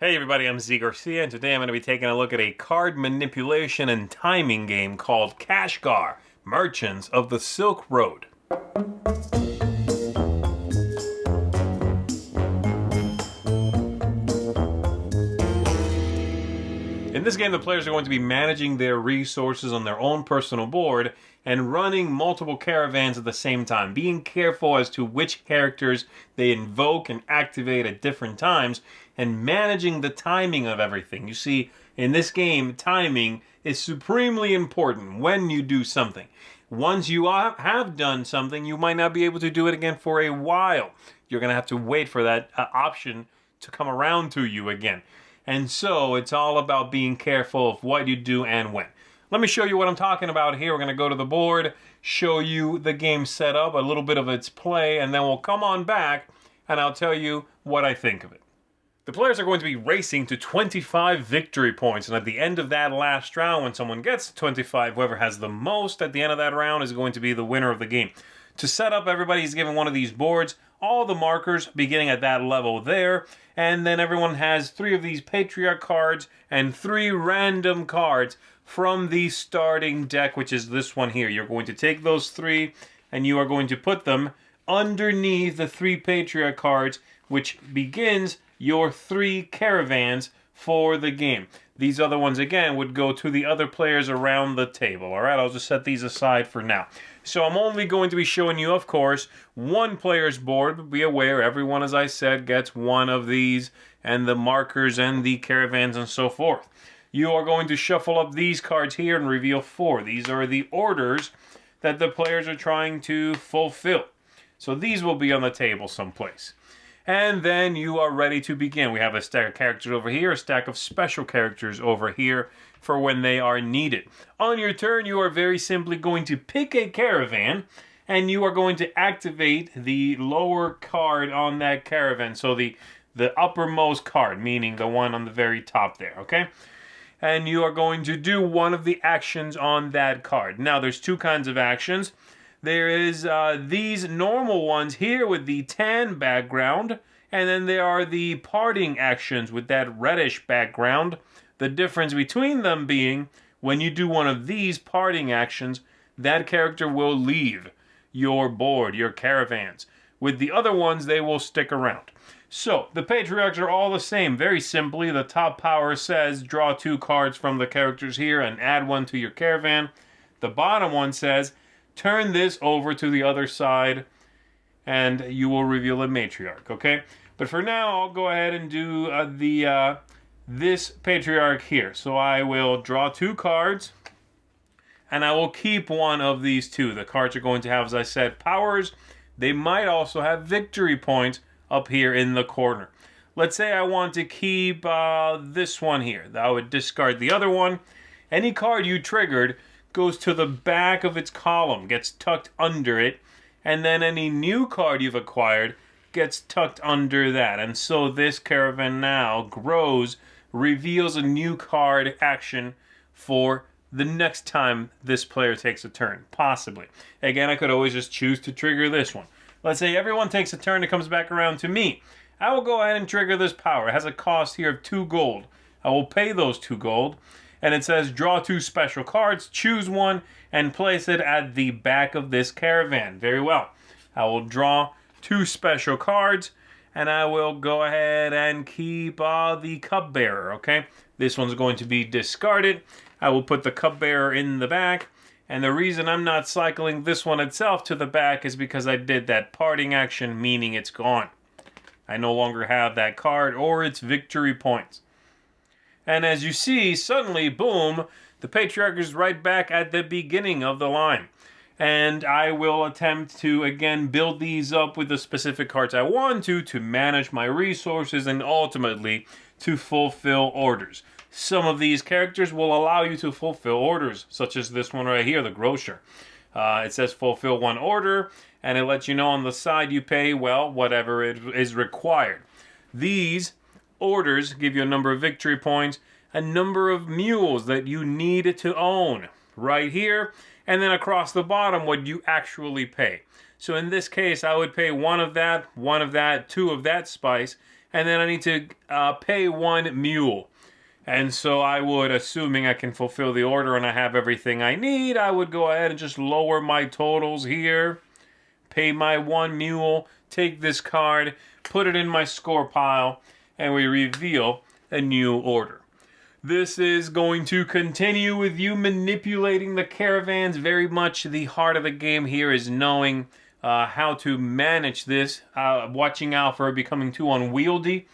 Hey everybody, I'm Garcia, and today I'm going to be taking a look at a card manipulation and timing game called Kashgar, Merchants of the Silk Road. In this game, the players are going to be managing their resources on their own personal board and running multiple caravans at the same time, being careful as to which characters they invoke and activate at different times, and managing the timing of everything. You see, in this game, timing is supremely important when you do something. Once you have done something, you might not be able to do it again for a while. You're going to have to wait for that option to come around to you again. And so it's all about being careful of what you do and when. Let me show you what I'm talking about here. We're going to go to the board, show you the game setup, a little bit of its play, and then we'll come on back and I'll tell you what I think of it. The players are going to be racing to 25 victory points, and at the end of that last round, when someone gets to 25, whoever has the most at the end of that round is going to be the winner of the game. To set up, everybody's given one of these boards, all the markers beginning at that level there, and then everyone has 3 of these Patriarch cards and 3 random cards from the starting deck, which is this one here. You're going to take those 3 and you are going to put them underneath the 3 Patriarch cards, which begins your 3 caravans for the game. These other ones, again, would go to the other players around the table. All right, I'll just set these aside for now. So I'm only going to be showing you, of course, one player's board, but be aware, everyone, as I said, gets one of these, and the markers and the caravans and so forth. You are going to shuffle up these cards here and reveal 4. These are the orders that the players are trying to fulfill. So these will be on the table someplace. And then you are ready to begin. We have a stack of characters over here, a stack of special characters over here for when they are needed. On your turn, you are very simply going to pick a caravan, and you are going to activate the lower card on that caravan. So the uppermost card, meaning the one on the very top there, okay? And you are going to do one of the actions on that card. Now, there's 2 kinds of actions. There is these normal ones here with the tan background, and then there are the parting actions with that reddish background. The difference between them being, when you do one of these parting actions, that character will leave your board, your caravans. With the other ones, they will stick around. So, the Patriarchs are all the same. Very simply, the top power says, draw 2 cards from the characters here and add 1 to your caravan. The bottom one says, turn this over to the other side, and you will reveal a matriarch, okay? But for now, I'll go ahead and do this patriarch here. So I will draw 2 cards, and I will keep one of these 2. The cards are going to have, as I said, powers. They might also have victory points up here in the corner. Let's say I want to keep this one here. I would discard the other one. Any card you triggered goes to the back of its column, gets tucked under it, and then any new card you've acquired gets tucked under that. And so this caravan now grows, reveals a new card action for the next time this player takes a turn, possibly. Again, I could always just choose to trigger this one. Let's say everyone takes a turn, it comes back around to me. I will go ahead and trigger this power. It has a cost here of 2 gold. I will pay those 2 gold. And it says, draw 2 special cards, choose one, and place it at the back of this caravan. Very well. I will draw 2 special cards, and I will go ahead and keep the cupbearer, okay? This one's going to be discarded. I will put the cupbearer in the back, and the reason I'm not cycling this one itself to the back is because I did that parting action, meaning it's gone. I no longer have that card or its victory points. And as you see, suddenly, boom, the Patriarch is right back at the beginning of the line. And I will attempt to, again, build these up with the specific cards I want to manage my resources, and ultimately to fulfill orders. Some of these characters will allow you to fulfill orders, such as this one right here, the Grocer. It says fulfill 1 order, and it lets you know on the side you pay, well, whatever it is required. These orders give you a number of victory points, a number of mules that you need to own right here, and then across the bottom what you actually pay. So in this case, I would pay 1 of that, 2 of that spice, and then I need to pay 1 mule. And so I would, assuming I can fulfill the order and I have everything I need, I would go ahead and just lower my totals here, pay my 1 mule, take this card, put it in my score pile, and we reveal a new order. This is going to continue with you manipulating the caravans. Very much the heart of the game here is knowing how to manage this, watching out for it becoming too unwieldy,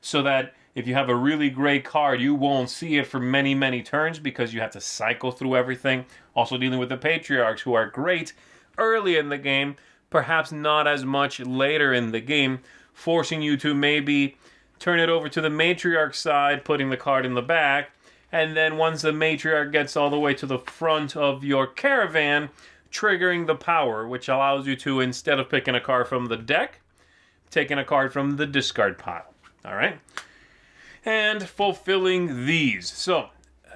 so that if you have a really great card, you won't see it for many, many turns because you have to cycle through everything. Also dealing with the patriarchs, who are great early in the game, perhaps not as much later in the game, forcing you to maybe turn it over to the matriarch side, putting the card in the back, and then once the matriarch gets all the way to the front of your caravan, triggering the power, which allows you to, instead of picking a card from the deck, taking a card from the discard pile. All right? And fulfilling these. So,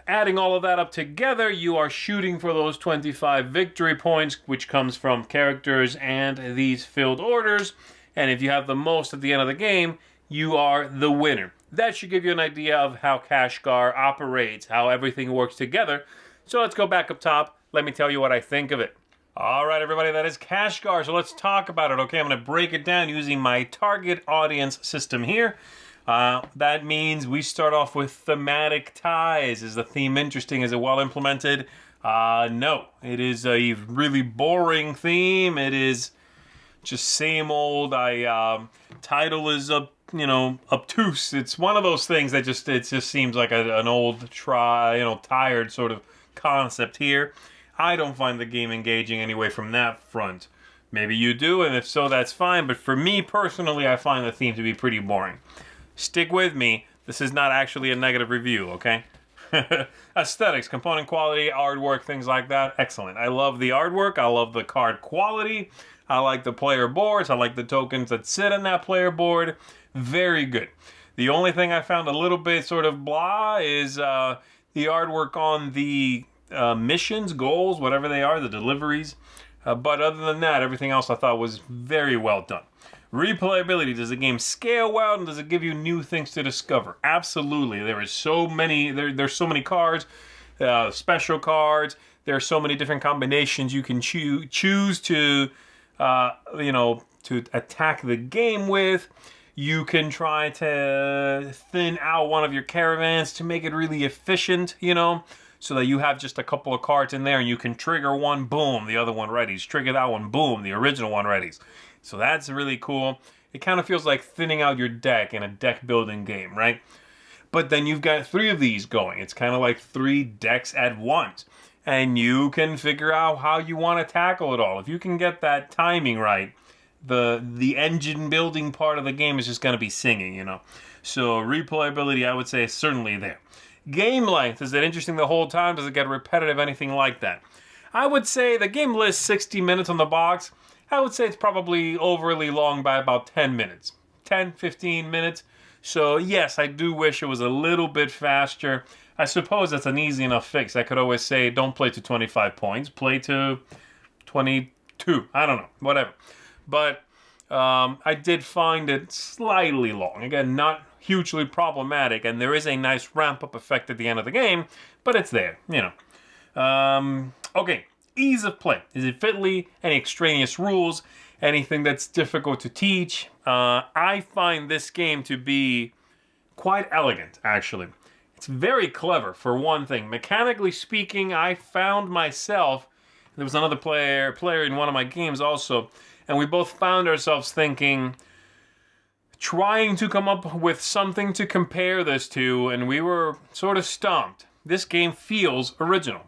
adding all of that up together, you are shooting for those 25 victory points, which comes from characters and these filled orders. And if you have the most at the end of the game, you are the winner. That should give you an idea of how Kashgar operates, how everything works together. So let's go back up top. Let me tell you what I think of it. All right, everybody, that is Kashgar. So let's talk about it, okay? I'm going to break it down using my target audience system here. That means we start off with thematic ties. Is the theme interesting? Is it well implemented? No. It is a really boring theme. It is just same old. Title is obtuse. It's one of those things that it just seems like an old tired sort of concept here. I don't find the game engaging anyway from that front. Maybe you do, and if so, that's fine. But for me personally, I find the theme to be pretty boring. Stick with me. This is not actually a negative review, okay? Aesthetics, component quality, artwork, things like that. Excellent. I love the artwork. I love the card quality. I like the player boards. I like the tokens that sit on that player board. Very good. The only thing I found a little bit sort of blah is the artwork on the missions, goals, whatever they are, the deliveries. But other than that, everything else I thought was very well done. Replayability. Does the game scale well, and does it give you new things to discover? Absolutely. There is so many. There's so many cards, special cards. There are so many different combinations you can choose to, to attack the game with. You can try to thin out one of your caravans to make it really efficient, so that you have just a couple of cards in there and you can trigger one, boom, the other one readies. Trigger that one, boom, the original one readies. So that's really cool. It kind of feels like thinning out your deck in a deck building game, right? But then you've got 3 of these going. It's kind of like 3 decks at once. And you can figure out how you want to tackle it all. If you can get that timing right, the engine building part of the game is just going to be singing, So replayability, I would say, is certainly there. Game length, is it interesting the whole time? Does it get repetitive? Anything like that? I would say the game lists 60 minutes on the box. I would say it's probably overly long by about 10 minutes. 10, 15 minutes. So yes, I do wish it was a little bit faster. I suppose that's an easy enough fix. I could always say, don't play to 25 points. Play to 22. I don't know. Whatever. But I did find it slightly long. Again, not hugely problematic. And there is a nice ramp-up effect at the end of the game. But it's there, Okay. Ease of play. Is it fiddly? Any extraneous rules? Anything that's difficult to teach? I find this game to be quite elegant, actually. It's very clever, for one thing. Mechanically speaking, I found myself, there was another player in one of my games also, and we both found ourselves thinking, trying to come up with something to compare this to, and we were sort of stumped. This game feels original.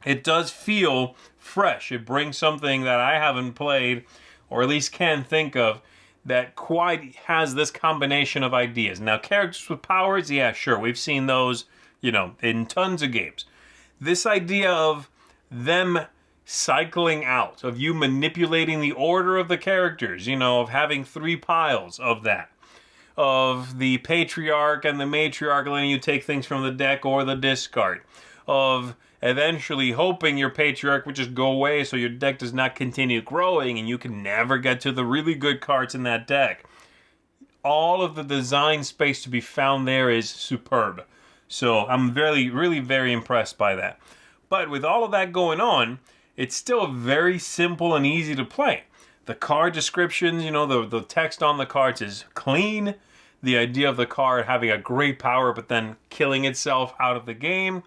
It does feel fresh. It brings something that I haven't played, or at least can think of, that quite has this combination of ideas. Now, characters with powers, yeah, sure. We've seen those, in tons of games. This idea of them cycling out, of you manipulating the order of the characters, of having 3 piles of that. Of the patriarch and the matriarch letting you take things from the deck or the discard. Of eventually hoping your patriarch would just go away so your deck does not continue growing and you can never get to the really good cards in that deck. all of the design space to be found there is superb. So I'm really very impressed by that. But with all of that going on, it's still very simple and easy to play. The card descriptions, the text on the cards is clean. The idea of the card having a great power but then killing itself out of the game,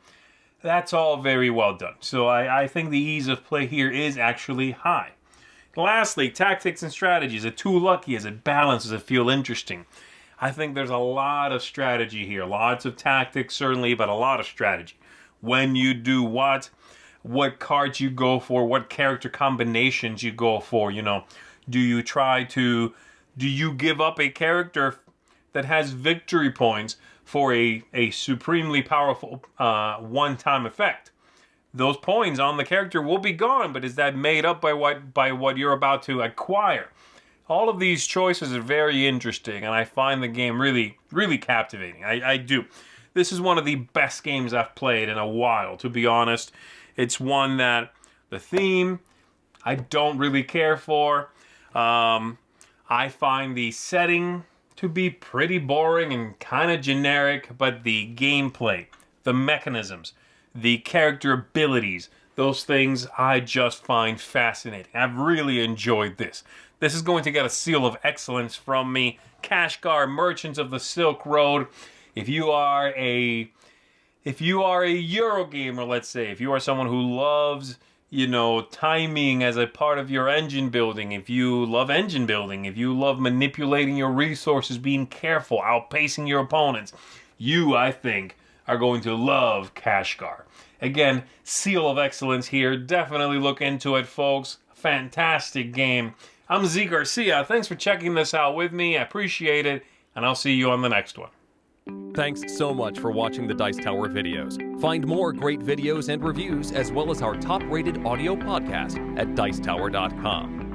that's all very well done. So I think the ease of play here is actually high. Lastly, tactics and strategies. Is it too lucky? Is it balanced? Does it feel interesting? I think there's a lot of strategy here. Lots of tactics, certainly, but a lot of strategy. When you do what cards you go for, what character combinations you go for. Do you give up a character that has victory points for a supremely powerful one-time effect? Those points on the character will be gone, but is that made up by what you're about to acquire? All of these choices are very interesting, and I find the game really captivating. I do. This is one of the best games I've played in a while, to be honest. It's one that the theme I don't really care for. I find the setting to be pretty boring and kind of generic, but the gameplay, the mechanisms, the character abilities, those things I just find fascinating. I've really enjoyed this. This is going to get a seal of excellence from me. Kashgar, Merchants of the Silk Road. If you are a Eurogamer, let's say, if you are someone who loves, timing as a part of your engine building, if you love engine building, if you love manipulating your resources, being careful, outpacing your opponents, you, I think, are going to love Kashgar. Again, seal of excellence here. Definitely look into it, folks. Fantastic game. I'm Z Garcia. Thanks for checking this out with me. I appreciate it, and I'll see you on the next one. Thanks so much for watching the Dice Tower videos. Find more great videos and reviews, as well as our top-rated audio podcast at Dicetower.com.